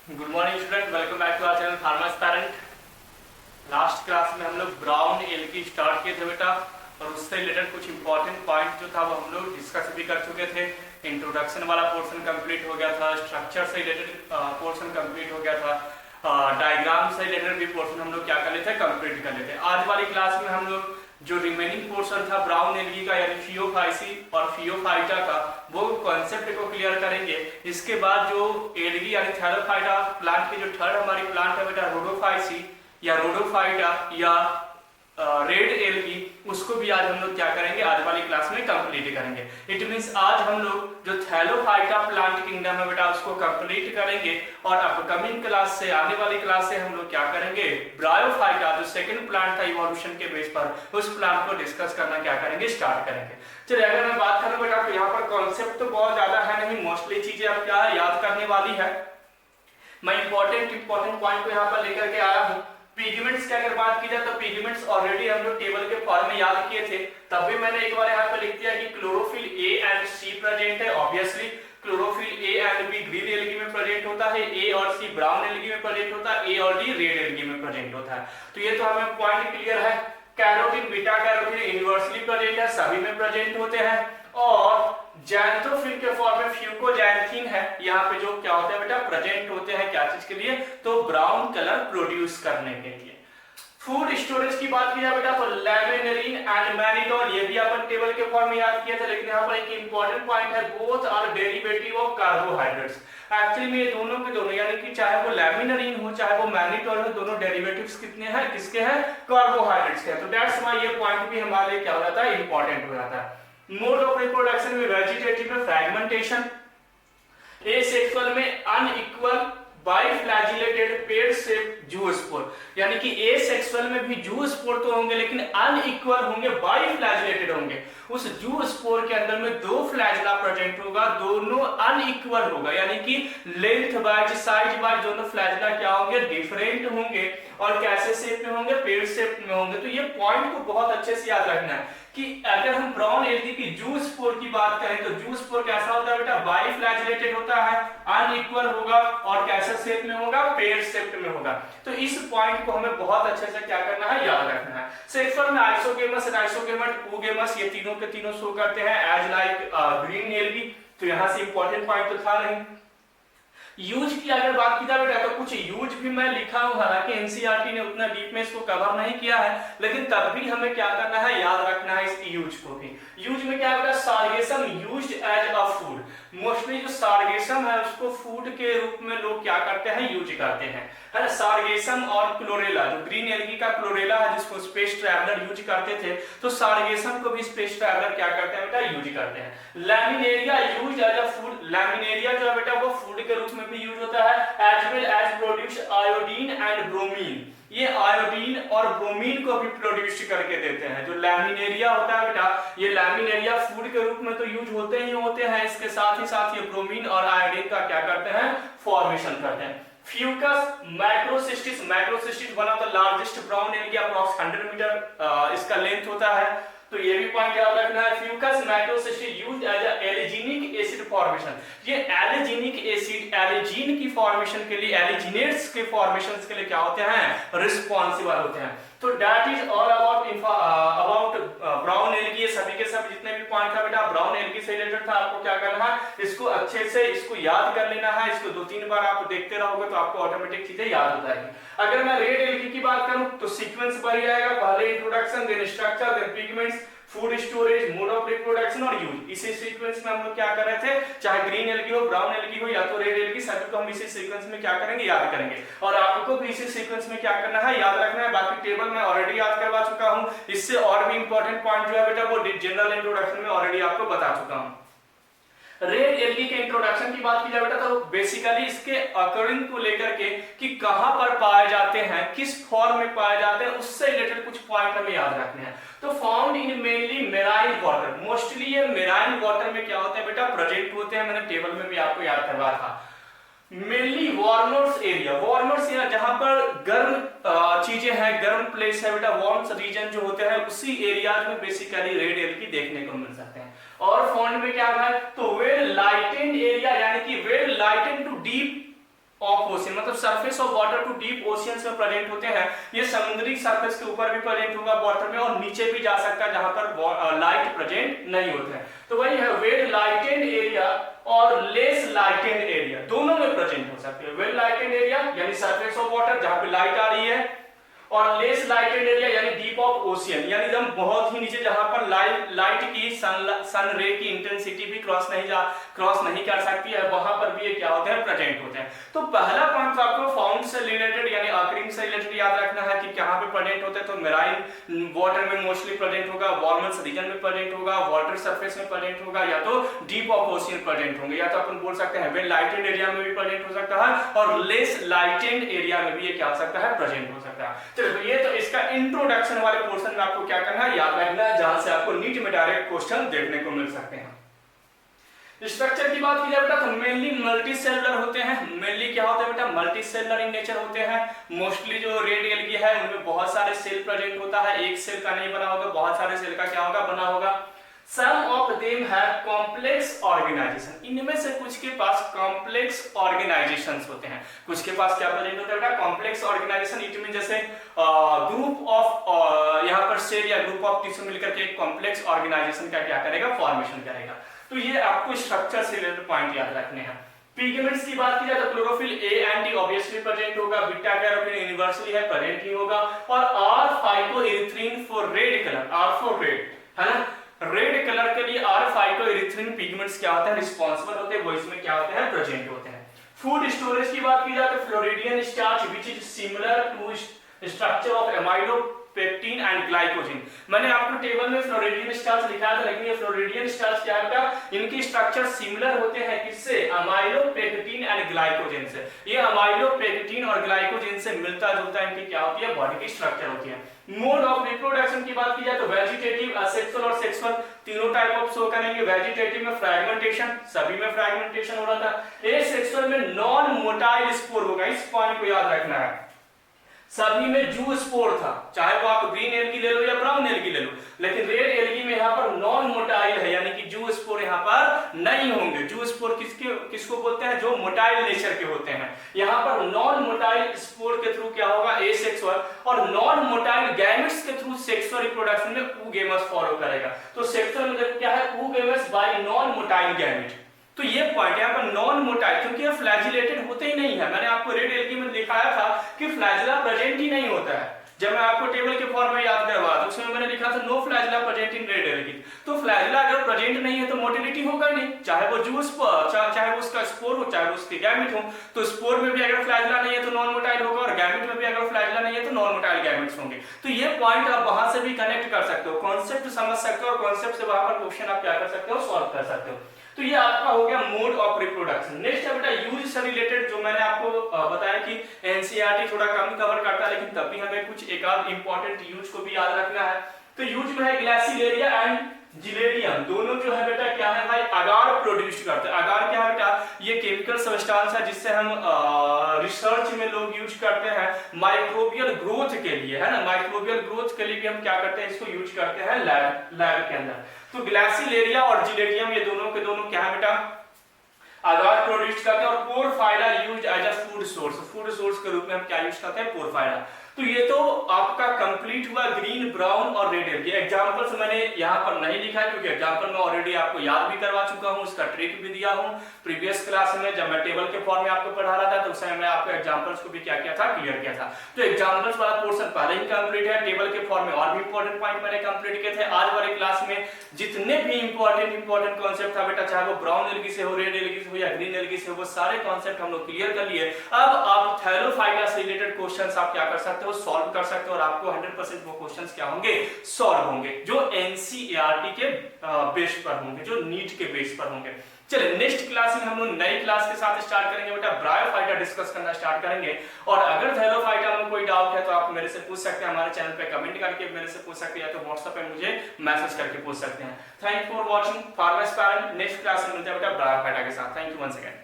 Good morning student, welcome back to our channel Pharma Aspirant. Last class में हम लोग brown algae start किए थे बेटा, और उससे रिलेटेड कुछ इंपॉर्टेंट पॉइंट जो था वो हम लोग डिस्कस भी कर चुके थे। इंट्रोडक्शन वाला पोर्शन कंप्लीट हो गया था, स्ट्रक्चर से रिलेटेड पोर्शन कंप्लीट हो गया था, डायग्राम से रिलेटेड भी पोर्शन हम लोग क्या कर लेते कंप्लीट कर लेते। आज वाली क्लास में हम लोग जो रिमेनिंग पोर्शन था ब्राउन एल्गी का यानी फियोफाइसी और फियोफाइटा का, वो कॉन्सेप्ट को क्लियर करेंगे। इसके बाद जो एल्गी यानी थैलोफाइटा प्लांट की जो थर्ड हमारी प्लांट है बेटा रोडोफाइसी या रोडोफाइटा या रेड एल्गी, उसको भी आज हम लोग क्या करेंगे, आज वाली क्लास में कंप्लीट करेंगे। इट मींस आज हम लोग जो थैलोफाइटा प्लांट किंगडम है बेटा उसको कंप्लीट करेंगे, और अपकमिंग क्लास से, आने वाली क्लास से हम लोग क्या करेंगे, ब्रायोफाइटा जो सेकंड प्लांट था इवोल्यूशन के बेस पर, उस प्लांट को डिस्कस करना क्या करेंगे, स्टार्ट करेंगे। चलिए अगर मैं बात करूं बेटा तो यहाँ पर कॉन्सेप्ट तो बहुत ज्यादा है नहीं, मोस्टली चीजें अब क्या है याद करने वाली है। मैं इंपॉर्टेंट पॉइंट को यहाँ पर लेकर के आया हूँ। पिगमेंट्स की अगर बात की जाए तो पिगमेंट्स ऑलरेडी हम लोग टेबल के फॉर्म में याद किए थे, तब भी मैंने एक बार यहाँ पर लिख दिया कि chlorophyll A and C present है। Obviously chlorophyll A and B green algae में प्रेजेंट होता है, ए और सी ब्राउन एल्गी में प्रेजेंट होता है, ए और डी रेड एल्गी में प्रेजेंट होता है। तो ये तो हमें पॉइंट क्लियर है। Carotene, beta carotene universally present है, सभी में प्रेजेंट होते हैं। और जैंथोफिल के फॉर्म में फ्यूकोजैंथीन है, यहाँ पे जो क्या होता है बेटा, प्रेजेंट होते हैं क्या चीज के लिए, तो ब्राउन कलर प्रोड्यूस करने के लिए। फूड स्टोरेज की बात की जाए बेटा तो लैमिनेरिन एंड मैनिटोल, ये भी अपन टेबल के फॉर्म में याद किया था, लेकिन यहाँ पर एक इंपॉर्टेंट पॉइंट है, both are derivative of carbohydrates. Actually में ये दोनों के दोनों, यानी कि चाहे वो लैमिनेरिन हो चाहे वो मैनिटोल हो, दोनों डेरिवेटिव्स कितने हैं, किसके हैं, कार्बोहाइड्रेट्स के। तो दैट्स व्हाई ये पॉइंट भी हमारे लिए क्या हो जाता है, इंपॉर्टेंट हो जाता है। मोड ऑफ रिप्रोडक्शन में वेजिटेटिव में फ्रैगमेंटेशन, एसेक्सुअल में अनइक्वल बाइफ्लैजिलेटेड पेयर शेप जूस्पोर, यानी कि एसेक्सुअल में भी जूस्पोर तो होंगे लेकिन अनइक्वल होंगे, बाइफ्लैजिलेटेड होंगे। उस जूस्पोर के अंदर में दो फ्लैजिला प्रेजेंट होगा, दोनों अनइक्वल होगा, यानी कि लेंथ वाइज साइज वाइज दोनों फ्लैजिला क्या होंगे, डिफरेंट होंगे, और कैसे शेप में होंगे, पेयर शेप में होंगे। तो ये पॉइंट को बहुत अच्छे से याद रखना है कि अगर हम ब्राउन एल्गी की जूस्पोर की बात करें तो जूस्पोर कैसा होता है बेटा, बाइफ्लैजिलेटेड होता है, अनइक्वल होगा, और कैसे शेप में होगा, पेयर शेप में होगा। तो इस पॉइंट को हमें बहुत अच्छे से क्या करना है, याद रखना है। सेक्सुअल में आइसोगेमस, डाइसोगेमस, ऊगेमस, ये तीनों के तीनों शो करते हैं एज लाइक ग्रीन एल्गी। तो यहां से इंपॉर्टेंट पॉइंट तो था नहीं। यूज की अगर बात की जाए बेटा तो कुछ यूज भी मैं लिखा हूं, हालांकि एनसीईआरटी ने उतना डीप में इसको कवर नहीं किया है, लेकिन तब भी हमें क्या करना है, याद रखना है इस यूज को भी। यूज में क्या होगा, sargassum used as a food. Mostly जो सार्गेसम है उसको फूड के रूप में लोग क्या करते हैं, यूज करते हैं, है ना। सार्गेसम और क्लोरेला, जो ग्रीन एल्गी का क्लोरेला है जिसको स्पेस ट्रैवलर यूज करते थे, तो सार्गेसम को भी स्पेस ट्रैवलर क्या करते हैं बेटा, यूज करते हैं। Laminaria use as a food, laminaria जो है बेटा वो फूड के रूप में भी यूज होता है, as well as produce iodine and bromine. ये आयोडीन और ब्रोमीन को भी प्रोड्यूस करके देते हैं। जो लैमिनेरिया होता है बेटा, ये लैमिनेरिया फूड के रूप में तो यूज होते ही होते हैं, इसके साथ ही साथ ये ब्रोमीन और आयोडीन का क्या करते हैं, फॉर्मेशन करते हैं। Fucus macrocystis, macrocystis one of the largest brown algae, approx 100 metre इसका लेंथ होता है, तो ये भी पॉइंट याद रखना है। Fucus macrocystis used as a alginic acid formation, ये एलिजिनिक एसिड एलिजीन की फॉर्मेशन के लिए, एलिजिनेट्स के फॉर्मेशन के लिए क्या होते हैं, रिस्पॉन्सिबल होते हैं। तो that is all about brown algae. ये सभी के सब जितने भी पॉइंट था बेटा ब्राउन एल्गी से रिलेटेड था, आपको क्या करना है, इसको अच्छे से इसको याद कर लेना है। इसको 2-3 बार आप देखते रहोगे तो आपको ऑटोमेटिक चीजें याद हो जाएगी। अगर मैं रेड एल्गी की बात करूं तो सीक्वेंस बढ़ जाएगा, पहले introduction, then structure, then pigments, food storage, mode of reproduction और यूज। इसी सीक्वेंस में हम लोग क्या कर रहे थे, चाहे ग्रीन एल्गी हो, ब्राउन एल्गी हो या तो रेड एल्गी, सभी को हम इसी सीक्वेंस में क्या करेंगे, याद करेंगे। और आपको भी इसी सीक्वेंस में क्या करना है, याद रखना है। बाकी टेबल मैं ऑलरेडी याद करवा चुका हूं, इससे और भी इंपॉर्टेंट पॉइंट जो है बेटा वो जनरल इंट्रोडक्शन में ऑलरेडी आपको बता चुका हूं। रेड एल्गी के इंट्रोडक्शन की बात की जाए बेटा तो बेसिकली इसके अकरिंग को लेकर के कि कहां पर पाए जाते हैं, किस फॉर्म में पाए जाते हैं, उससे रिलेटेड कुछ पॉइंट हमें याद रखने हैं। तो found in mainly marine water, mostly ये मेराइन वाटर में क्या होता है बेटा, प्रेजेंट होते हैं। मैंने टेबल में भी आपको याद करवाया था। Mainly warmers area, warmers area जहां पर गर्म चीजें हैं, गर्म प्लेस है बेटा, वार्म्स रीजन जो होते हैं उसी एरियाज में बेसिकली रेड एल्गी देखने को मिल सकते हैं। और फाउंड में क्या है, तो वेल लाइटेंड एरिया, यानी कि well lightened to deep of ocean, मतलब surface of water to deep oceans में प्रेजेंट होते हैं। ये समुद्री सरफेस के ऊपर भी प्रेजेंट होगा वाटर में, और नीचे भी जा सकता है जहां पर लाइट प्रेजेंट नहीं होते हैं। तो वही है वेल लाइटेंड एरिया और लेस लाइटेंड एरिया, दोनों में प्रेजेंट हो सकते हैं। वेल लाइटेंड एरिया यानी सरफेस ऑफ वाटर जहां पे लाइट आ रही है, और लेस लाइटेड एरिया यानी डीप ऑफ ओशियन यानी एकदम बहुत ही नीचे जहां पर लाइट की सन रे की इंटेंसिटी भी क्रॉस नहीं कर सकती है, वहां पर भी ये क्या होते हैं, प्रेजेंट होते हैं। तो पहला पॉइंट आपको फाउंड से रिलेटेड यानी ऑकरिंग से रिलेटेड याद रखना है कि कहां पे प्रेजेंट होते हैं। तो मेराइन वाटर में मोस्टली प्रेजेंट होगा, वार्मर्स रीजन में प्रेजेंट होगा, वाटर सरफेस में प्रेजेंट होगा, या तो डीप ऑफ ओशियन प्रेजेंट होंगे, या तो अपन बोल सकते हैं वेल लाइटेड एरिया में भी प्रेजेंट हो सकता है, और लेस लाइटेड एरिया में भी ये क्या हो सकता है, प्रेजेंट हो सकता है। तो ये तो इसका इंट्रोडक्शन वाले पोर्शन में आपको क्या करना है, याद रखना है, जहां से आपको नीट में डायरेक्ट क्वेश्चन देखने को मिल सकते हैं। स्ट्रक्चर की बात की जाए बेटा तो मेनली मल्टी सेलुलर होते हैं। मेनली क्या होते हैं बेटा, मल्टी सेलुलर इन नेचर होते हैं। मोस्टली जो रेड एल्गी है उनमें बहुत सारे सेल प्रेजेंट होता है, एक सेल का नहीं बना होगा, बहुत सारे सेल का क्या होगा, बना होगा। Some of them have complex organization, इनमें से कुछ के पास कॉम्प्लेक्स ऑर्गेनाइजेशंस होते हैं। कुछ के पास क्या प्रेजेंट होता है बेटा, कॉम्प्लेक्स ऑर्गेनाइजेशन। इट मीन जैसे ग्रुप ऑफ यहाँ पर सेल या ग्रुप ऑफ टिश्यू मिलकर के एक कॉम्प्लेक्स ऑर्गेनाइजेशन का क्या करेगा, फॉर्मेशन करेगा। तो ये आपको स्ट्रक्चर से रिलेटेड पॉइंट याद रखने हैं। पिगमेंट्स की बात की जाए तो chlorophyll A and D obviously present होगा, बीटा कैरोटीन यूनिवर्सली है, प्रेजेंट ही होगा, और R phycoerythrin for red colour, R for red है ना, रेड कलर के लिए आर फाइकोइरिथ्रिन पिगमेंट्स क्या होते हैं, रिस्पांसिबल होते हैं, वो इसमें क्या होते हैं, प्रेजेंट होते हैं। फूड स्टोरेज की बात की जाए तो floridean starch which is similar to structure of amylopectin and glycogen. मैंने आपको टेबल में फ्लोरिडियन स्टार्च लिखा था, लेकिन ये फ्लोरिडियन स्टार्च क्या है, इनकी स्ट्रक्चर सिमिलर होते हैं किससे, एमाइलोपेक्टिन एंड ग्लाइकोजन से। ये एमाइलोपेक्टिन और ग्लाइकोजन से मिलता जुलता इनकी क्या होती है, बॉडी की स्ट्रक्चर होती है। मोड ऑफ रिप्रोडक्शन की बात की जाए तो वेजिटेटिव, असेक्सुअल और सेक्सुअल तीनों टाइप ऑफ शो करेंगे। वेजिटेटिव में फ्रैगमेंटेशन, सभी में फ्रैगमेंटेशन हो रहा था। एसेक्सुअल में नॉन मोटाइल स्पोर होगा, इस पॉइंट को याद रखना है। सभी में जू स्पोर था, चाहे वो आप ग्रीन एल्गी ले लो या ब्राउन एल्गी ले लो, लेकिन रेड एल्गी में यहाँ पर नॉन मोटाइल है, यानी कि जू स्पोर यहाँ पर नहीं होंगे। जू स्पोर किसको बोलते हैं, जो मोटाइल नेचर के होते हैं। यहाँ पर नॉन मोटाइल स्पोर के थ्रू क्या होगा, एसेक्सुअल, और नॉन मोटाइल गैमेट्स के थ्रू सेक्सुअल रिप्रोडक्शन में oogamous फॉलो करेगा। तो सेक्सुअल मतलब क्या है, oogamous bye non motile gamete. तो ये पॉइंट यहाँ पर नॉन मोटाइल, क्योंकि ये फ्लैजिलेटेड होते ही नहीं है। मैंने आपको रेड एल्गी में दिखाया था कि फ्लैजिला प्रेजेंट ही नहीं होता है। जब मैं आपको टेबल के फॉर्म में याद करवा तो उसमें मैंने लिखा था no flagella present in red algae. तो फ्लैजिला अगर प्रेजेंट नहीं है तो मोटिलिटी होगा ही नहीं, चाहे वो जूस चाहे वो उसका स्पोर हो, चाहे वो उसके गैमेट हो। तो स्पोर में भी अगर फ्लैजिला नहीं है तो नॉन मोटाइल होगा, और गैमेट में भी अगर फ्लैजिला नहीं है तो नॉन मोटाइल गैमेट्स होंगे। तो ये पॉइंट आप वहां से भी कनेक्ट कर सकते हो, कॉन्सेप्ट समझ सकते हो, और कॉन्सेप्ट से वहां पर क्वेश्चन आप क्या कर सकते हो, सॉल्व कर सकते हो। तो ये आपका हो गया मोड ऑफ रिप्रोडक्शन। नेक्स्ट है बेटा यूज से रिलेटेड, जो मैंने आपको बताया कि एनसीईआरटी थोड़ा कम कवर करता है, लेकिन तब भी हमें कुछ एक आध इंपॉर्टेंट यूज को भी याद रखना है। तो यूज में है ग्लासिलेरिया एंड जिलेडियम, दोनों जो है बेटा क्या है भाई, अगार प्रोड्यूस करते हैं। अगार क्या है बेटा, ये केमिकल सब्सटेंस है जिससे हम रिसर्च में लोग यूज करते हैं माइक्रोबियल ग्रोथ के लिए, है ना। माइक्रोबियल ग्रोथ के लिए भी हम क्या करते हैं, इसको यूज करते हैं लैब के अंदर। तो ग्लासिलेरिया और जिलेडियम ये दोनों के दोनों क्या है बेटा, अगार प्रोड्यूस करते हैं। और porphyra use as a food source के रूप में हम क्या यूज करते हैं, पोरफायरा। तो ये तो आपका कंप्लीट हुआ ग्रीन, ब्राउन और रेड एल्गी। एग्जांपल्स मैंने यहाँ पर नहीं लिखा है, क्योंकि एग्जांपल मैं ऑलरेडी आपको याद भी करवा चुका हूँ, उसका ट्रिक भी दिया हूँ प्रीवियस क्लास में। जब मैं टेबल के फॉर्म में आपको पढ़ा रहा था तो उस समय मैं आपको एग्जांपल्स को भी क्या किया था, क्लियर किया था। तो एग्जांपल्स वाला पोर्शन पहले ही कंप्लीट है, टेबल के फॉर्म में और भी इंपॉर्टेंट पॉइंट मैंने कंप्लीट किए थे। आज वाली क्लास में जितने भी इंपॉर्टेंट कॉन्सेप्ट था बेटा, चाहे वो ब्राउन एल्गी से हो, रेड एल्गी से हो या ग्रीन एल्गी से हो, वो सारे कॉन्सेप्ट हम लोग क्लियर कर लिए। अब आप थैलोफाइटा से रिलेटेड क्वेश्चंस आप क्या कर सकते हो, सॉल्व कर सकते हो, और आपको 100% वो क्वेश्चंस क्या होंगे, सॉल्व होंगे, जो एनसीईआरटी के बेस पर होंगे, जो नीट के बेस पर होंगे। चलिए नेक्स्ट क्लास में हम लोग नई क्लास के साथ स्टार्ट करेंगे बेटा, ब्रायोफाइटा डिस्कस करना स्टार्ट करेंगे। और अगर थैलोफाइटा में कोई डाउट है तो आप मेरे से पूछ सकते हैं, हमारे चैनल पे कमेंट करके मेरे से पूछ सकते हैं, या तो व्हाट्सएप पे मुझे मैसेज करके पूछ सकते हैं। Thank you for watching Pharma Aspirant. Next class में मिलते हैं बेटा ब्रायोफाइटा के साथ। Thank you once again.